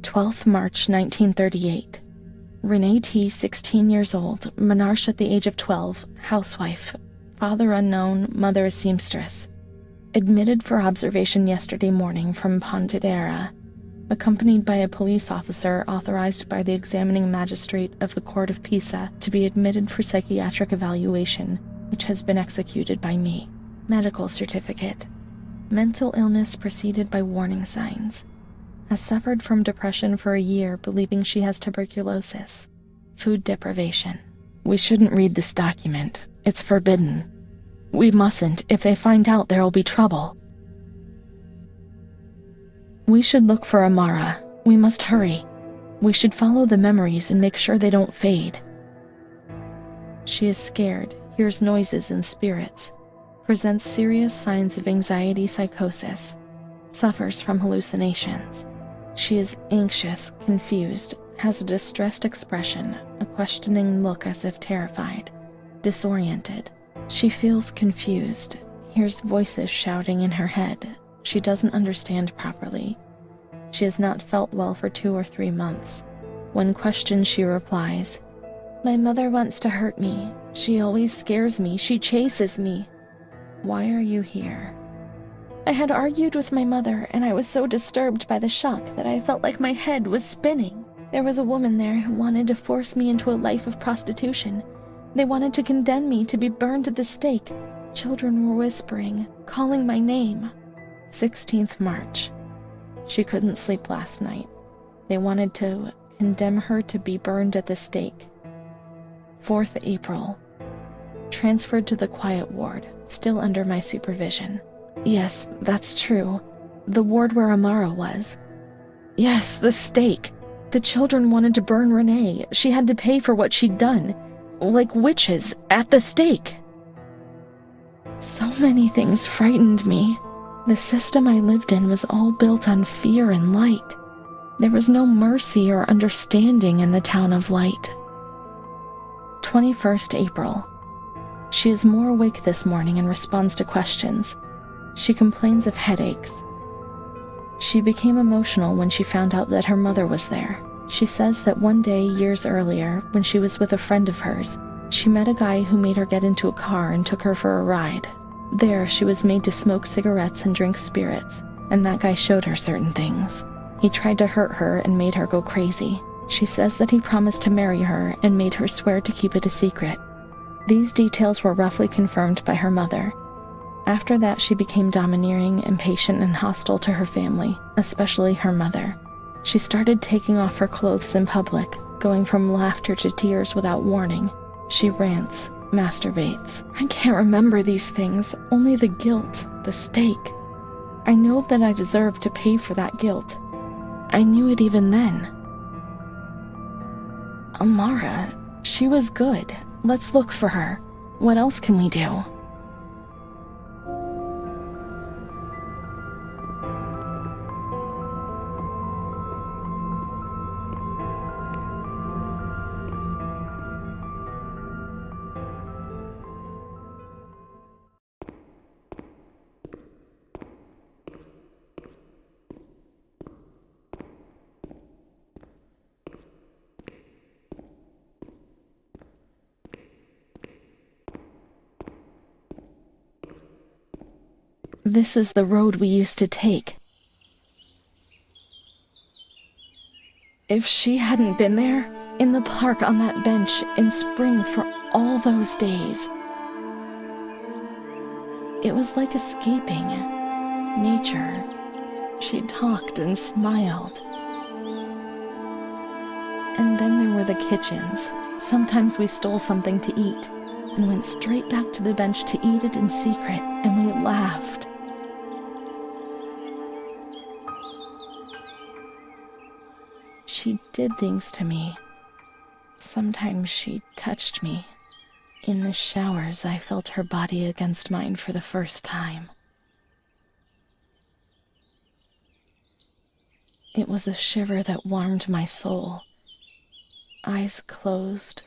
12th March 1938. Renee T., 16 years old, Menarche at the age of 12, housewife, father unknown, mother a seamstress. Admitted for observation yesterday morning from Pontedera, accompanied by a police officer authorized by the examining magistrate of the Court of Pisa to be admitted for psychiatric evaluation, which has been executed by me. Medical certificate. Mental illness preceded by warning signs. Has suffered from depression for a year, believing she has tuberculosis. Food deprivation. We shouldn't read this document. It's forbidden. We mustn't. If they find out, there'll be trouble. We should look for Amara. We must hurry. We should follow the memories and make sure they don't fade. She is scared, hears noises and spirits, presents serious signs of anxiety psychosis, suffers from hallucinations. She is anxious, confused, has a distressed expression, a questioning look as if terrified, disoriented. She feels confused, hears voices shouting in her head. She doesn't understand properly. She has not felt well for 2 or 3 months. When questioned, she replies, "My mother wants to hurt me. She always scares me. She chases me." Why are you here? I had argued with my mother, and I was so disturbed by the shock that I felt like my head was spinning. There was a woman there who wanted to force me into a life of prostitution. They wanted to condemn me to be burned at the stake. Children were whispering, calling my name. 16th March. She couldn't sleep last night. They wanted to condemn her to be burned at the stake. 4th April. Transferred to the quiet ward, still under my supervision. Yes, that's true. The ward where Amara was. Yes, the stake. The children wanted to burn Renee. She had to pay for what she'd done. Like witches, at the stake. So many things frightened me. The system I lived in was all built on fear and light. There was no mercy or understanding in the town of light. 21st April. She is more awake this morning and responds to questions. She complains of headaches. She became emotional when she found out that her mother was there. She says that one day, years earlier, when she was with a friend of hers, she met a guy who made her get into a car and took her for a ride. There, she was made to smoke cigarettes and drink spirits, and that guy showed her certain things. He tried to hurt her and made her go crazy. She says that he promised to marry her and made her swear to keep it a secret. These details were roughly confirmed by her mother. After that, she became domineering, impatient, and hostile to her family, especially her mother. She started taking off her clothes in public, going from laughter to tears without warning. She rants, masturbates. I can't remember these things, only the guilt, the stake. I know that I deserve to pay for that guilt. I knew it even then. Amara, she was good. Let's look for her. What else can we do? This is the road we used to take. If she hadn't been there, in the park on that bench in spring for all those days, it was like escaping nature. She talked and smiled. And then there were the kitchens. Sometimes we stole something to eat and went straight back to the bench to eat it in secret, and we laughed. She did things to me. Sometimes she touched me. In the showers, I felt her body against mine for the first time. It was a shiver that warmed my soul. Eyes closed,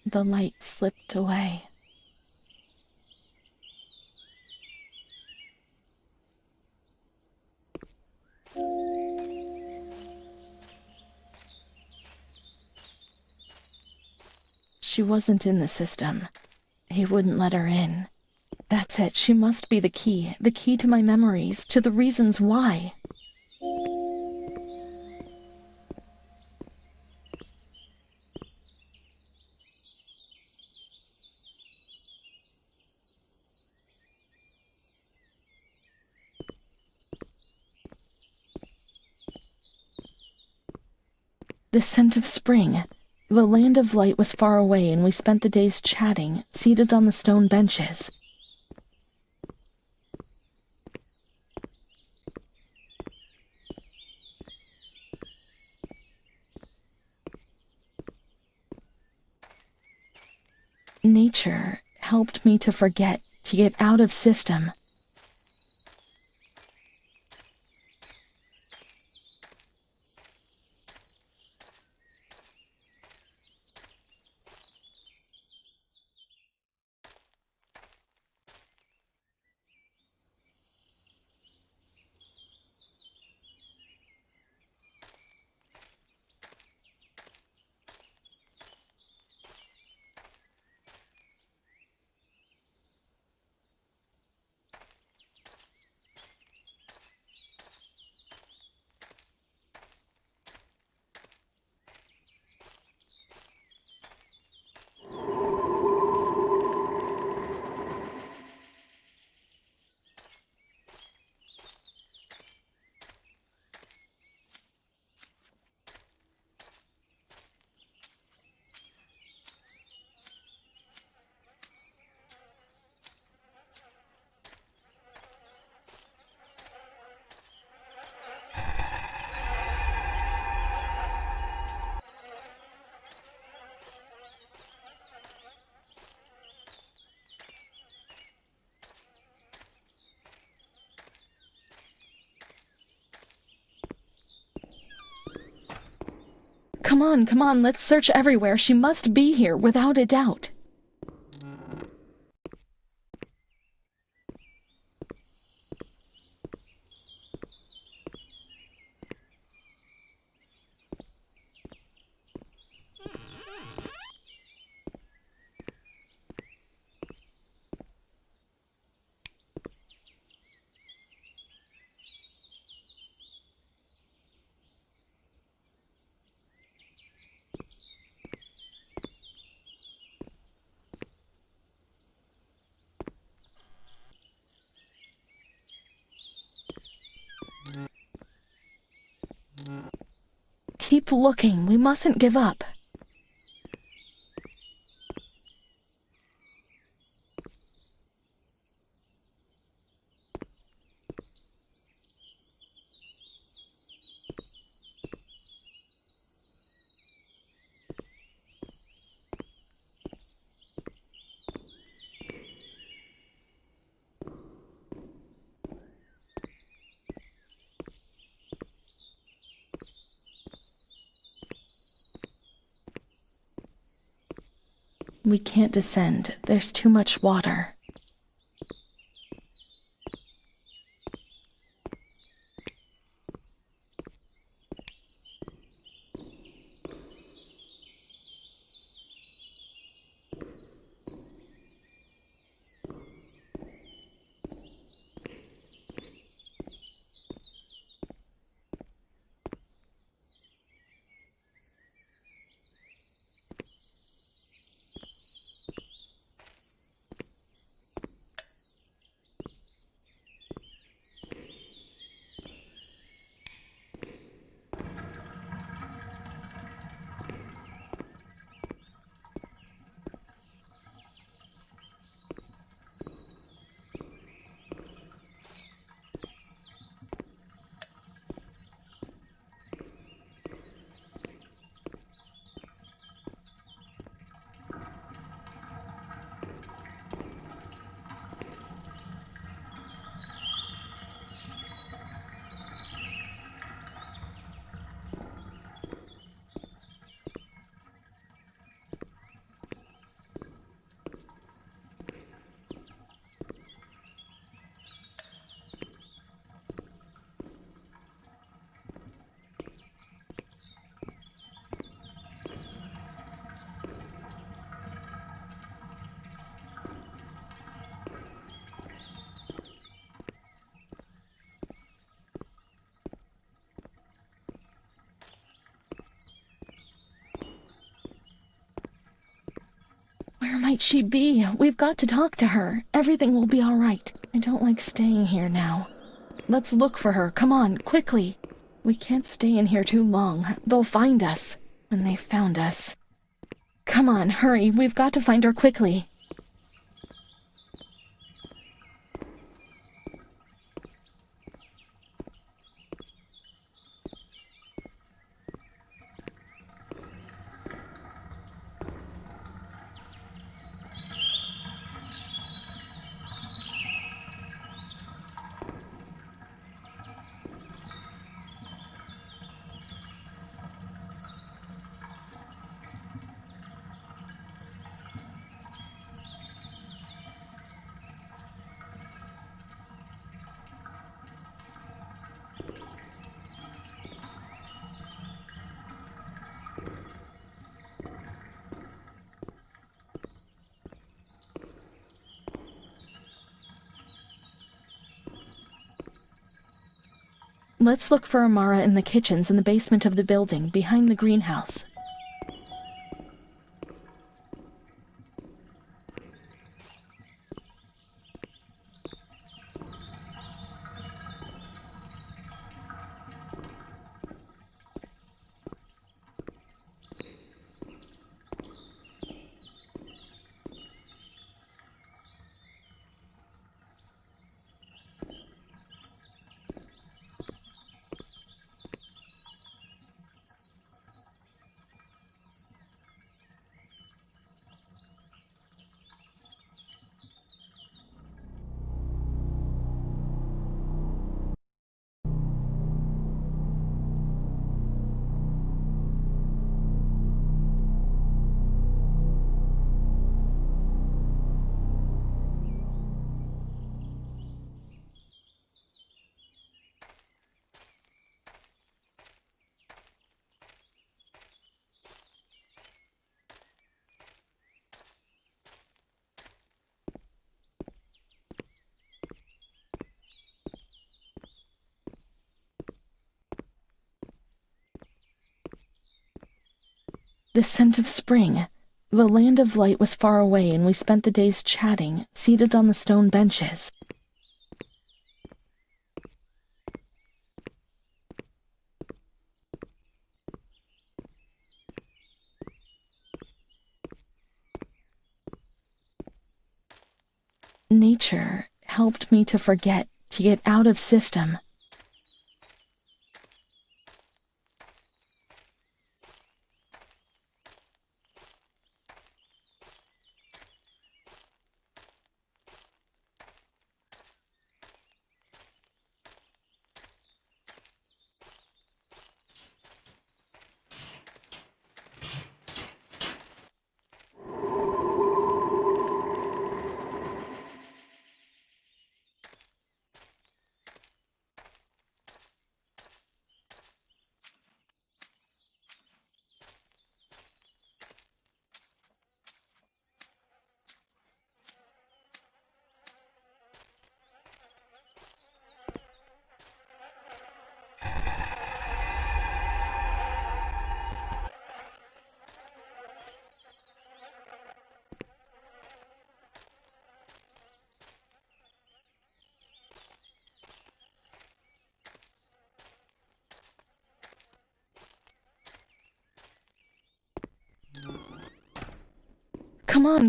the light slipped away. She wasn't in the system. He wouldn't let her in. That's it. She must be the key to my memories, to the reasons why. The scent of spring. The land of light was far away, and we spent the days chatting, seated on the stone benches. Nature helped me to forget, to get out of system. Come on, let's search everywhere. She must be here, without a doubt. Keep looking. We mustn't give up. We can't descend. There's too much water. might she be? We've got to talk to her. Everything will be all right. I don't like staying here now. Let's look for her. Come on, quickly. We can't stay in here too long. They'll find us. When they found us. Come on, hurry. We've got to find her quickly. Let's look for Amara in the kitchens in the basement of the building, behind the greenhouse. The scent of spring. The land of light was far away, and we spent the days chatting, seated on the stone benches. Nature helped me to forget, to get out of system.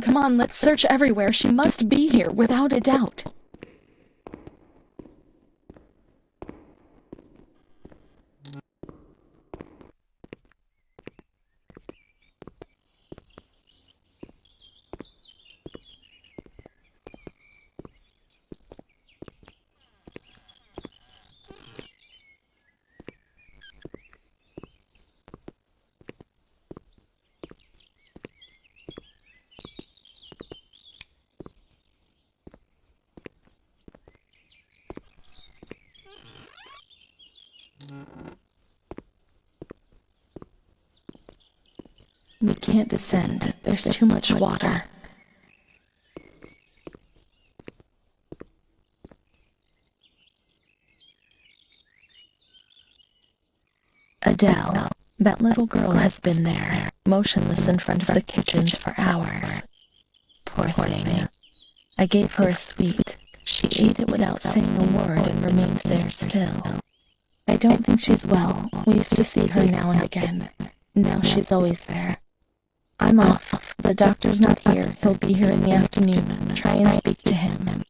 Come on, let's search everywhere. She must be here, without a doubt. We can't descend. There's too much water. Adele. That little girl has been there, motionless in front of the kitchens for hours. Poor thing. I gave her a sweet. She ate it without saying a word and remained there still. I don't think she's well. We used to see her now and again. Now she's always there. I'm off. The doctor's not here. He'll be here in the afternoon. Try and speak to him.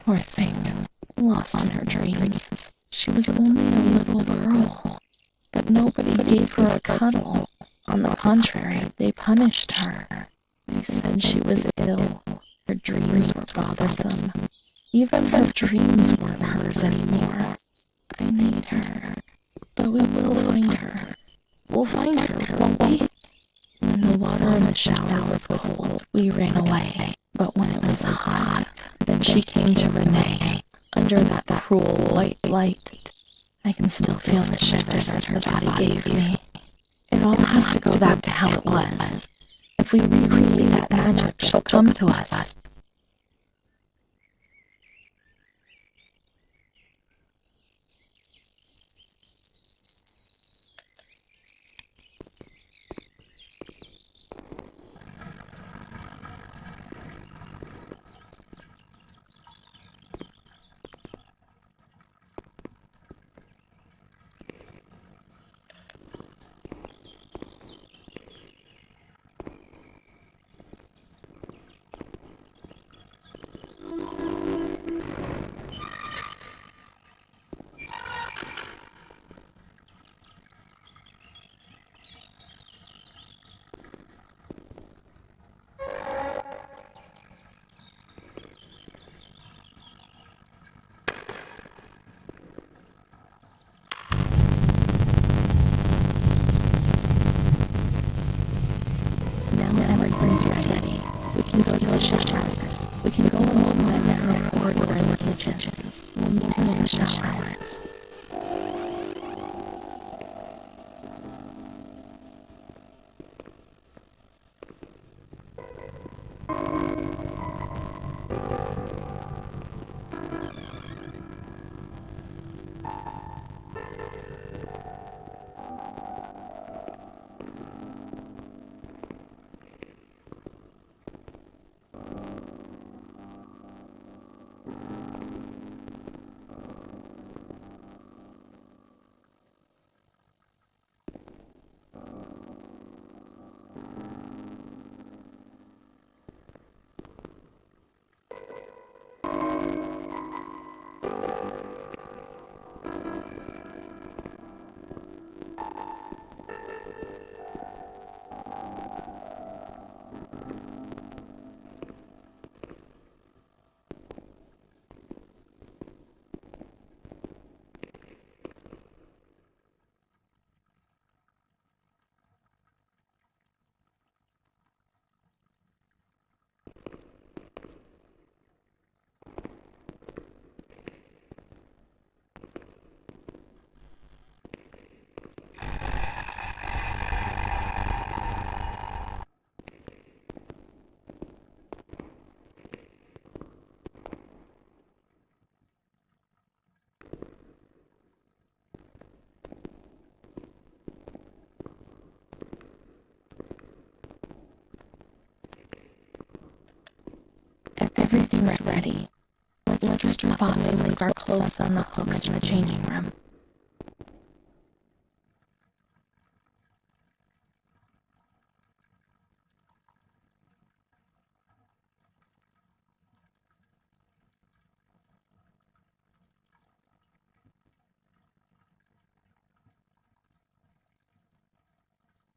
Poor thing. Lost in her dreams. She was only a little girl. But nobody gave her a cuddle. On the contrary, they punished her. They said she was ill. Her dreams were bothersome. Even her dreams weren't hers anymore. I need her. But we will find her. We'll find her, won't we? When the water in the shower was cold, we ran away. But when it was hot, then she came to Renee, under that cruel white light. I can still feel the shivers that her body gave me. It all has to go back to how it was. If we recreate that magic, she'll come to us. Everything's ready. We can go to the showers. We can go along that narrow corridor in the kitchen. We'll meet in the showers. Everything's ready. Let's strip off and leave our clothes on the hooks in the changing room.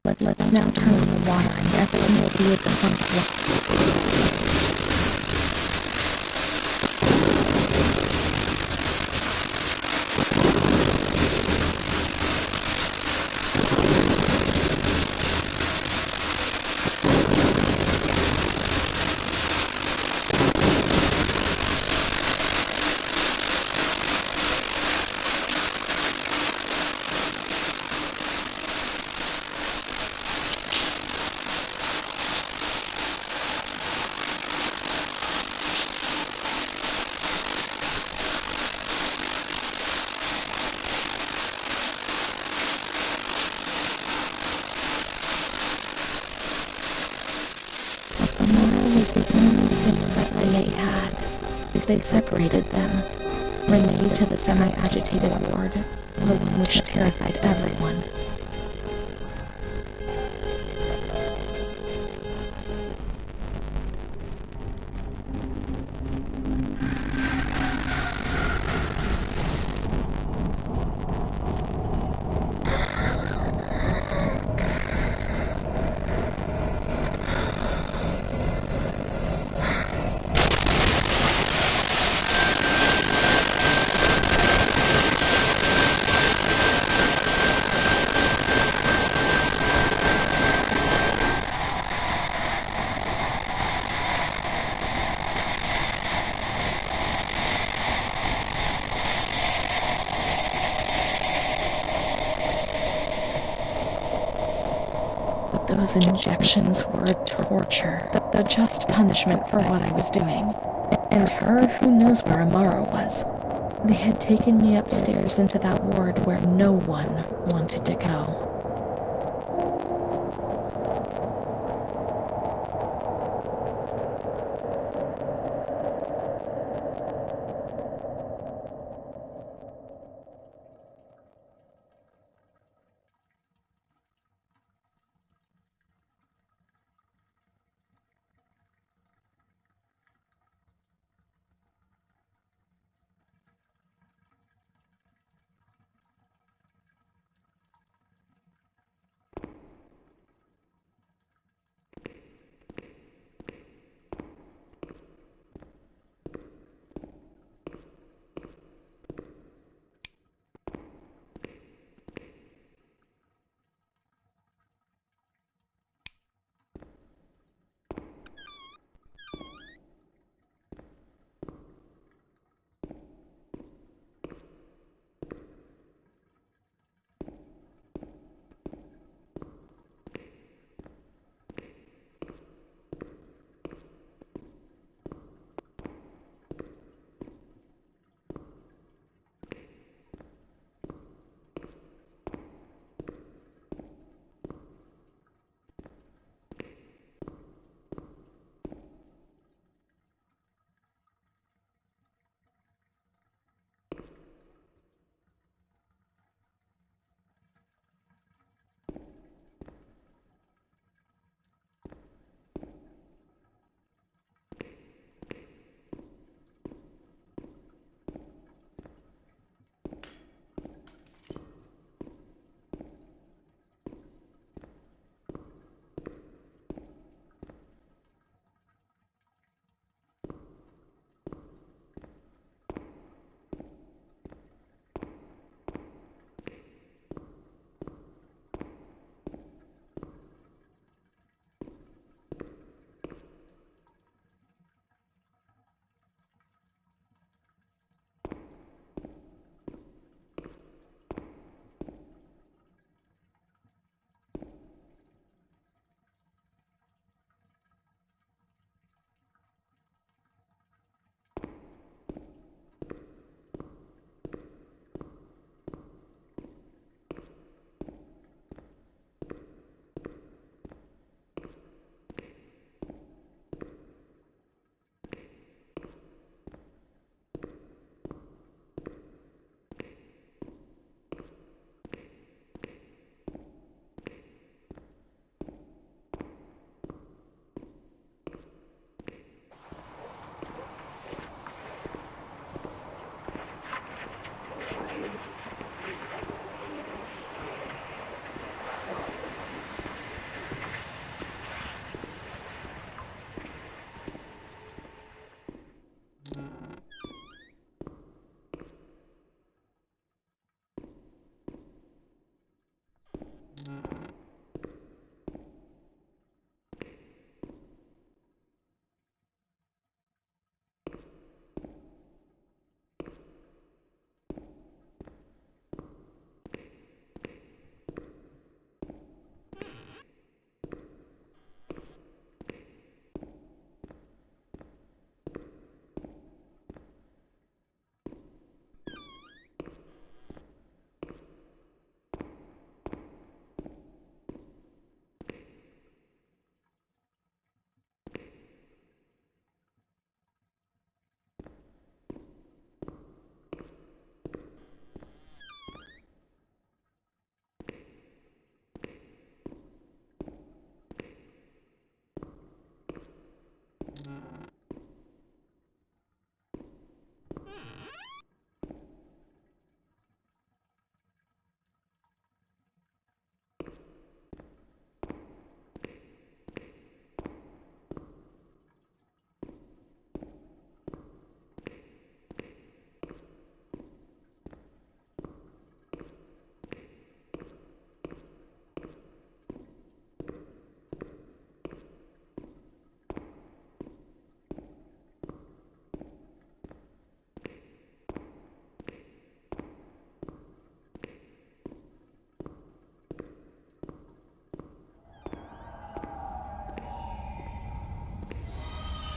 Let's now turn on the water and everyone will be at the front door. as they separated them, bring me to the semi-agitated ward, the one which terrified everyone. Those injections were torture, the just punishment for what I was doing. And her, who knows where Amara was. They had taken me upstairs into that ward where no one wanted to go.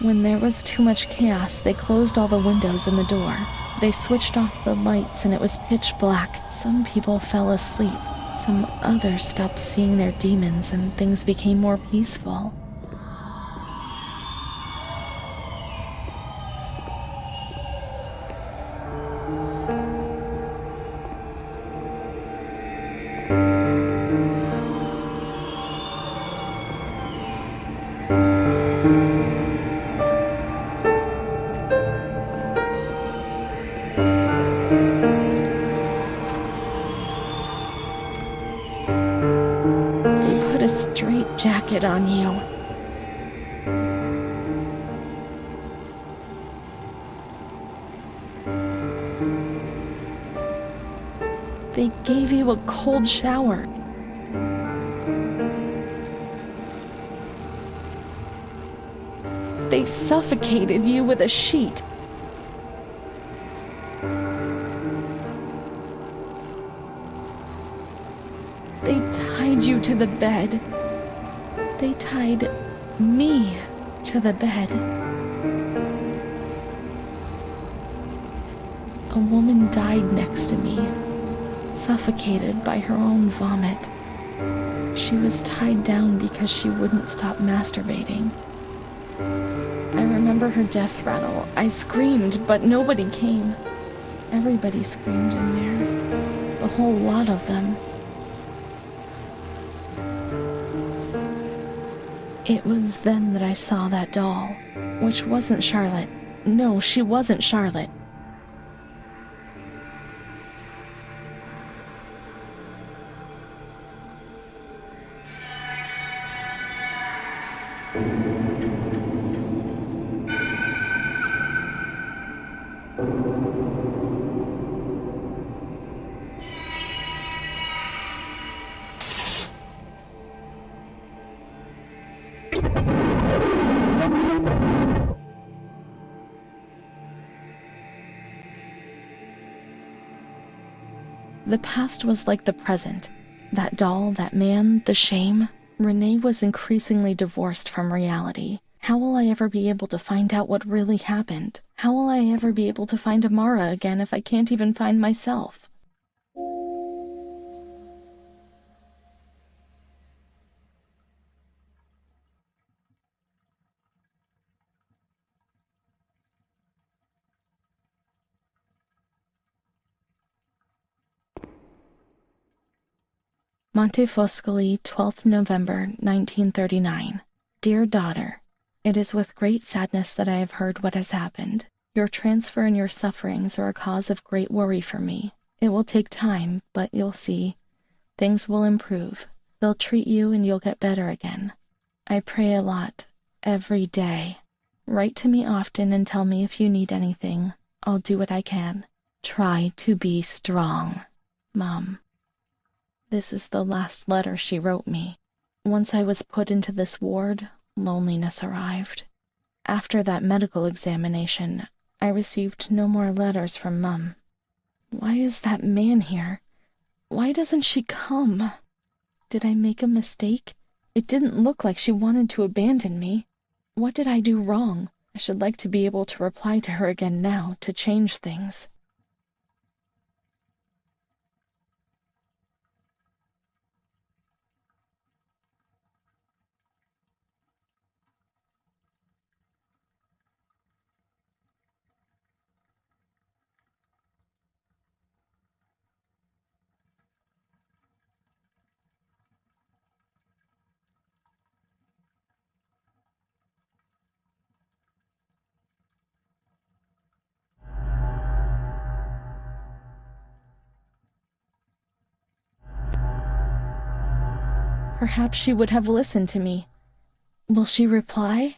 When there was too much chaos, they closed all the windows and the door. They switched off the lights and it was pitch black. Some people fell asleep. Some others stopped seeing their demons and things became more peaceful. Put a straight jacket on you. They gave you a cold shower. They suffocated you with a sheet. They tied you to the bed. They tied me to the bed. A woman died next to me, suffocated by her own vomit. She was tied down because she wouldn't stop masturbating. I remember her death rattle. I screamed, but nobody came. Everybody screamed in there. A whole lot of them. It was then that I saw that doll, which wasn't Charlotte. No, she wasn't Charlotte. The past was like the present. That doll, that man, the shame. Renee was increasingly divorced from reality. How will I ever be able to find out what really happened? How will I ever be able to find Amara again if I can't even find myself? Montefoscoli, 12th November, 1939. Dear daughter, it is with great sadness that I have heard what has happened. Your transfer and your sufferings are a cause of great worry for me. It will take time, but you'll see. Things will improve. They'll treat you and you'll get better again. I pray a lot, every day. Write to me often and tell me if you need anything. I'll do what I can. Try to be strong, Mom. This is the last letter she wrote me. Once I was put into this ward, loneliness arrived. After that medical examination, I received no more letters from Mum. Why is that man here? Why doesn't she come? Did I make a mistake? It didn't look like she wanted to abandon me. What did I do wrong? I should like to be able to reply to her again now, to change things. Perhaps she would have listened to me. Will she reply?